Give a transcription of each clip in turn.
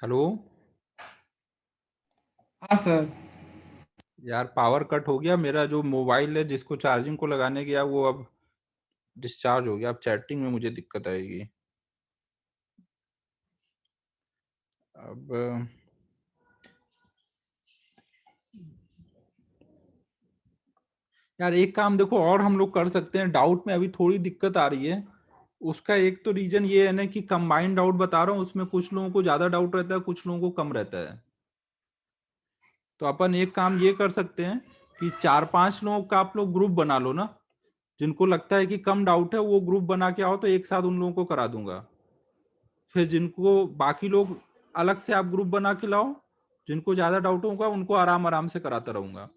Hello. हाँ sir. यार power cut हो गया, मेरा जो मोबाइल है जिसको चार्जिंग को लगाने गया वो अब डिस्चार्ज हो गया। अब चैटिंग में मुझे दिक्कत आएगी। अब यार एक काम देखो और हम लोग कर सकते हैं। डाउट में अभी थोड़ी दिक्कत आ रही है। उसका एक तो रीजन ये है ना कि कंबाइंड डाउट बता रहा हूँ, उसमें कुछ लोगों को ज्यादा डाउट रहता है, कुछ लोगों को कम रहता है। तो अपन एक काम ये कर सकते हैं कि 4-5 लोगों का आप लोग ग्रुप बना लो ना। जिनको लगता है कि कम डाउट है वो ग्रुप बना के आओ, तो एक साथ उन लोगों को करा दूंगा। फिर जिनको बाकी लोग अलग से आप ग्रुप बना के लाओ। जिनको ज्यादा डाउट होगा उनको आराम आराम से कराता रहूंगा।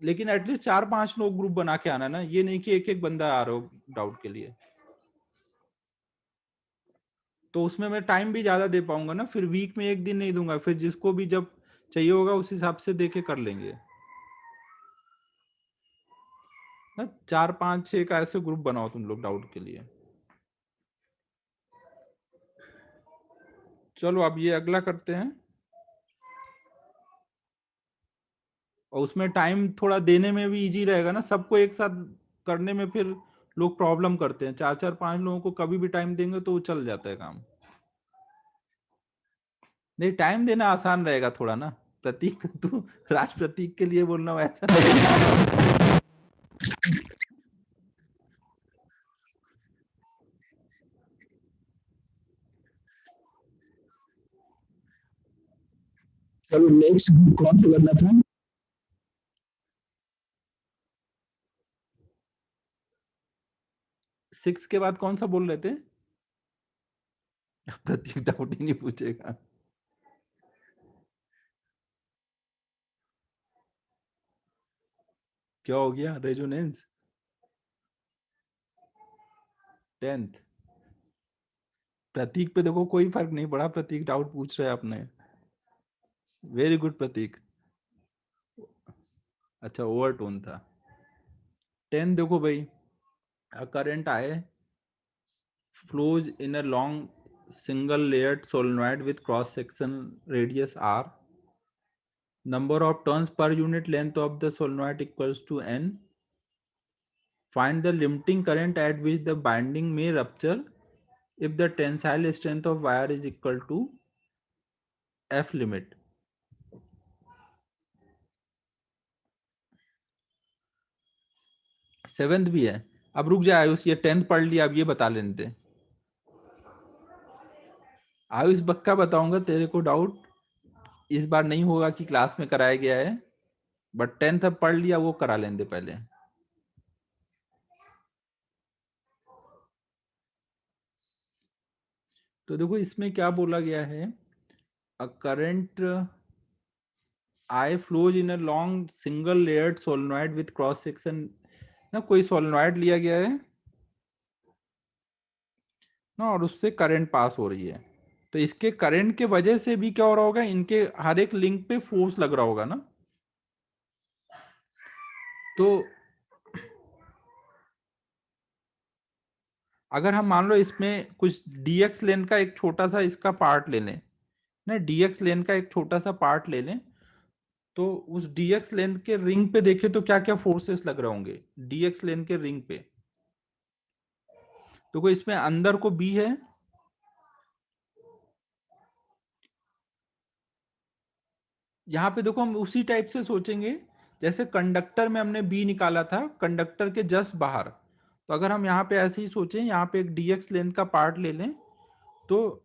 लेकिन एटलीस्ट 4-5 लोग ग्रुप बना के आना ना, ये नहीं कि एक एक बंदा आ रहा हो डाउट के लिए। तो उसमें मैं टाइम भी ज्यादा दे पाऊंगा ना, फिर वीक में एक दिन नहीं दूंगा, फिर जिसको भी जब चाहिए होगा उस हिसाब से देके कर लेंगे ना। 4-5-6 का ऐसे ग्रुप बनाओ तुम लोग डाउट के लिए। चलो अब ये अगला करते हैं। और उसमें टाइम थोड़ा देने में भी इजी रहेगा ना, सबको एक साथ करने में फिर लोग प्रॉब्लम करते हैं। 4-4-5 लोगों को कभी भी टाइम देंगे तो वो चल जाता है काम। नहीं, टाइम देना आसान रहेगा थोड़ा ना। प्रतीक तू राज प्रतीक के लिए बोल रहा हूँ ऐसा नहीं। चलो नेक्स्ट कौन सा करना था? 6 के बाद कौन सा बोल रहे थे? प्रतीक डाउट ही नहीं पूछेगा। क्या हो गया? Resonance 10th। प्रतीक पे देखो कोई फर्क नहीं पड़ा, प्रतीक डाउट पूछ रहे हैं अपने। वेरी गुड प्रतीक। अच्छा ओवरटोन था। 10 देखो भाई, a current I flows in a long single layered solenoid with cross section radius r. Number of turns per unit length of the solenoid equals to n. Find the limiting current at which the binding may rupture if the tensile strength of wire is equal to F limit. Seventh भी है। अब रुक जाए आयुष, ये 10th पढ़ लिया, अब ये बता लेने दे। आयुष बक्का बताऊंगा तेरे को डाउट। इस बार नहीं होगा कि क्लास में कराया गया है, बट 10th अब पढ़ लिया, वो करा लेने दे पहले। तो देखो इसमें क्या बोला गया है, a current I flows in a long single layered solenoid with cross section ना। कोई सोलेनॉइड लिया गया है ना और उससे करंट पास हो रही है। तो इसके करंट के वजह से भी क्या हो रहा होगा, इनके हर एक लिंक पे फोर्स लग रहा होगा ना। तो अगर हम मान लो इसमें कुछ dx लेंथ का एक छोटा सा इसका पार्ट ले लें ना, dx लेंथ का एक छोटा सा पार्ट ले लें, तो उस dx लेंथ के रिंग पे देखें तो क्या क्या फोर्सेस लग रहे होंगे dx लेंथ के रिंग पे। तो कोई इसमें अंदर को b है, यहाँ पे देखो हम उसी टाइप से सोचेंगे जैसे कंडक्टर में हमने बी निकाला था कंडक्टर के जस्ट बाहर। तो अगर हम यहाँ पे ऐसे ही सोचें, यहाँ पे एक dx लेंथ का पार्ट ले लें, तो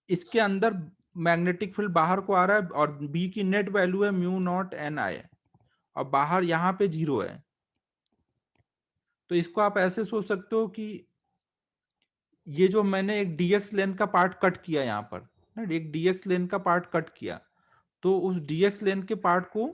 इसके अंदर मैग्नेटिक फील्ड बाहर को आ रहा है और बी की नेट वैल्यू है म्यू नॉट एन आई, और बाहर यहाँ पे 0 है। तो इसको आप ऐसे सोच सकते हो कि ये जो मैंने एक dx लेंथ का पार्ट कट किया यहाँ पर ना, एक dx लेंथ का पार्ट कट किया, तो उस dx लेंथ के पार्ट को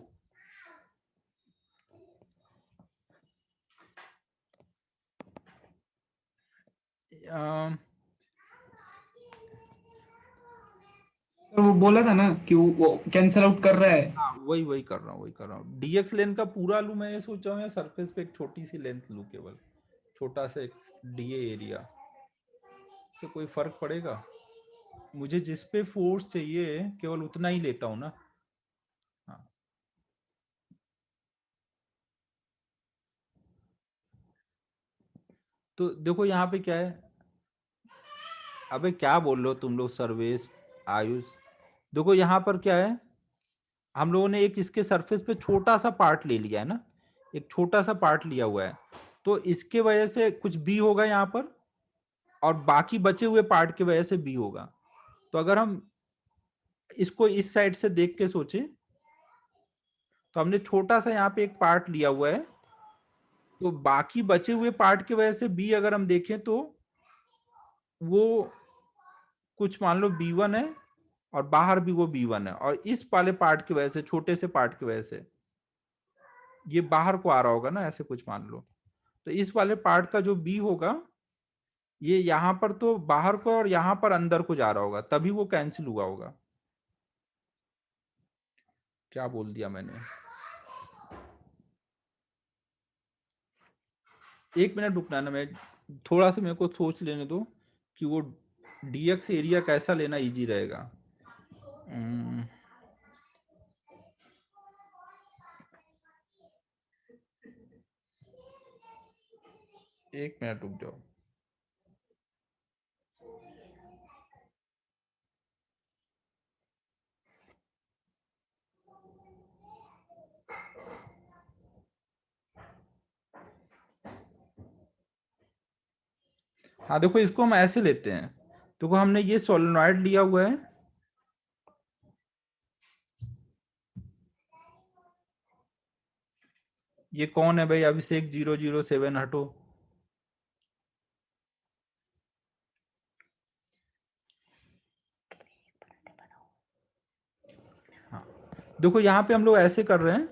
सर वो बोला था ना कि वो कैंसिल आउट कर रहा है। हाँ वही वही कर रहा हूँ। dx लेंथ का पूरा लूँ मैं ये सोच रहा हूँ, या सरफेस पे एक छोटी सी लेंथ लूँ, केवल छोटा सा एक dA एरिया से कोई फर्क पड़ेगा? मुझे जिस पे फोर्स चाहिए केवल उतना ही लेता हूं ना। हाँ, तो देखो यहाँ पे क्या है, अबे क्या बोल रहे हो तुम लोग सर्वेश, आयुष। देखो यहाँ पर क्या है, हम लोगों ने एक इसके सरफेस पे छोटा सा पार्ट ले लिया है ना, एक छोटा सा पार्ट लिया हुआ है, तो इसके वजह से कुछ बी होगा यहाँ पर, और बाकी बचे हुए पार्ट की वजह से बी होगा। तो अगर हम इसको इस साइड से देख के सोचे, तो हमने छोटा सा यहाँ पे एक पार्ट लिया हुआ है, तो बाकी बचे हुए पार्ट की वजह से बी अगर हम देखें तो वो कुछ मान लो B1 है, और बाहर भी वो B1 है, और इस वाले पार्ट की वजह से, छोटे से पार्ट की वजह से ये बाहर को आ रहा होगा ना, ऐसे कुछ मान लो। तो इस वाले पार्ट का जो बी होगा, ये यहाँ पर तो बाहर को और यहाँ पर अंदर को जा रहा होगा, तभी वो कैंसिल हुआ होगा। क्या बोल दिया मैंने? एक मिनट रुकना ना, मैं थोड़ा सा मेरे को सोच लेने दो कि वो dx एरिया कैसा लेना इजी रहेगा। एक मिनट रुक जाओ। हाँ देखो, इसको हम ऐसे लेते हैं। देखो हमने ये सोलेनॉइड लिया हुआ है, ये कौन है भाई? अभिषेक 007, हटो। हाँ देखो यहाँ पे हम लोग ऐसे कर रहे हैं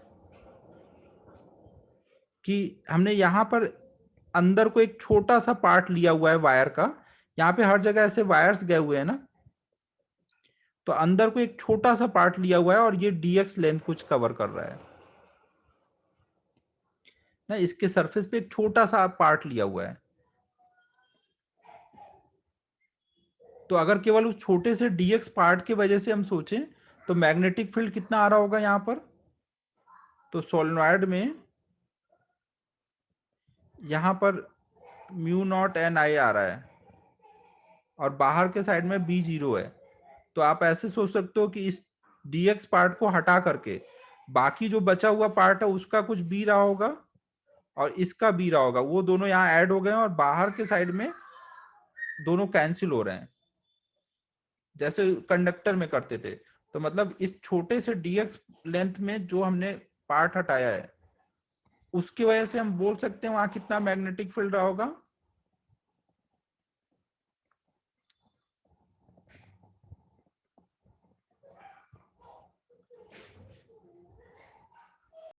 कि हमने यहाँ पर अंदर को एक छोटा सा पार्ट लिया हुआ है वायर का, यहाँ पे हर जगह ऐसे वायर्स गए हुए हैं ना, तो अंदर को एक छोटा सा पार्ट लिया हुआ है, और ये dx लेंथ कुछ कवर कर रहा है ना, इसके सरफेस पे एक छोटा सा पार्ट लिया हुआ है। तो अगर केवल उस छोटे से dx पार्ट की वजह से हम सोचें, तो मैग्नेटिक फील्ड कितना आ रहा होगा यहाँ पर? तो सोलेनॉइड में यहाँ पर μ0 Ni आ रहा है, और बाहर के साइड में B0 है। तो आप ऐसे सोच सकते हो कि इस dx पार्ट को हटा करके बाकी जो बचा हुआ पार्ट है उसका कुछ B रहा होगा, और इसका B रहा होगा, वो दोनों यहाँ ऐड हो गए हैं, और बाहर के साइड में दोनों कैंसिल हो रहे हैं, जैसे कंडक्टर में करते थे। तो मतलब इस छोटे से dx लेंथ में जो हमने पार्ट हटाया है, उसकी वजह से हम बोल सकते हैं वहां कितना मैग्नेटिक फील्ड रहा होगा,